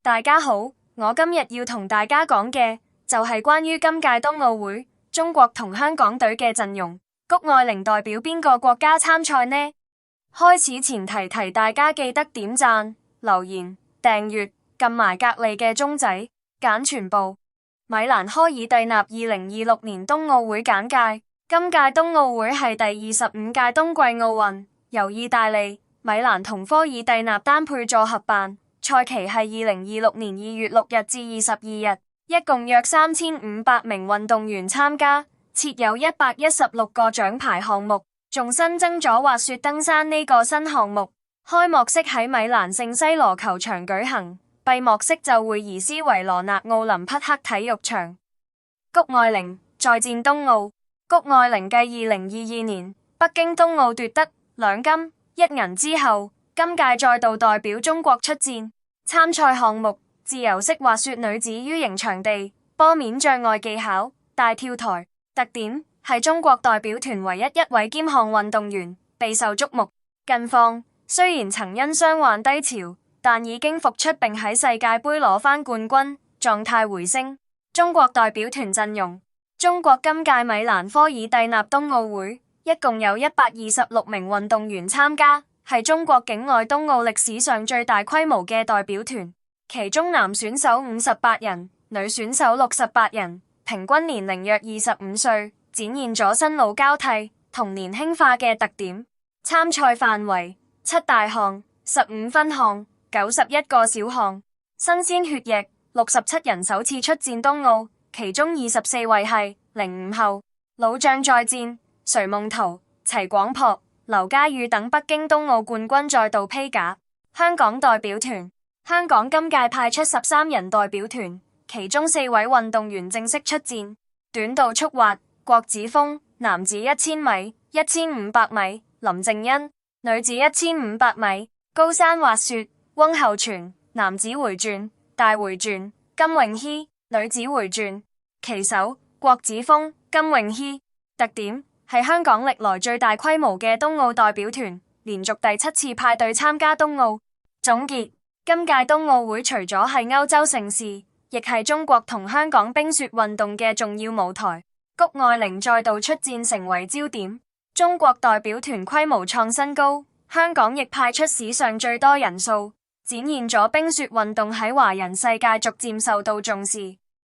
大家好，我今日要同大家講嘅就係關於今屆冬奧會中國同香港隊嘅陣容。谷愛凌代表邊個國家參賽呢？開始前提大家記得點讚、留言、訂閱、撳埋隔籬嘅鐘仔，揀全部。米蘭科爾蒂納2026年冬奧會簡介：今屆冬奧會係第25屆冬季奧運，由意大利、米蘭同科爾蒂納單配座合辦，賽期係2026年2月6日至22日，一共約3500名運動員參加，設有116個獎牌項目，仲新增咗滑雪登山呢個新項目。開幕式喺米蘭聖西羅球場舉行，閉幕式就會移師維羅納奧林匹克體育場。谷愛凌再戰冬奧。谷愛凌繼2022年北京冬奧奪得2金1銀之後，今屆再度代表中國出戰。參賽項目自由式滑雪女子 U 型場地坡面障礙技巧大跳台，特點係中國代表團唯一一位兼項運動員，備受矚目。近況雖然曾因傷患低潮，但已經復出並喺世界盃攞返冠軍，狀態回升。中國代表團陣容：中國今屆米蘭科爾蒂納冬奧會一共有126名運動員參加，係中國境外冬奧歷史上最大規模嘅代表團。其中男選手58人，女選手68人，平均年齡約25歲，展現咗新老交替同年輕化嘅特點。參賽範圍7大項、15分項、91個小項。新鮮血液67人首次出戰冬奧，其中24位係05後。老將再戰，隋夢桃、齊廣璞、劉嘉宇等北京冬奧冠軍再度披甲。香港代表團：香港今屆派出13人代表團，其中4位運動員正式出戰。短道速滑，郭子峰，男子1000米、1500米；林靜欣，女子1500米；高山滑雪，翁后筌，男子回轉、大回轉；金泳熙，女子回轉。旗手：郭子峰、金泳熙。特點係香港歷來最大規模嘅冬奧代表團，連續第7次派隊參加冬奧。總結：今屆冬奧會除咗係歐洲盛事，亦係中國同香港冰雪運動嘅重要舞台。谷愛凌再度出戰成為焦點，中國代表團規模創新高，香港亦派出史上最多人數，展現咗冰雪運動喺華人世界逐漸受到重視。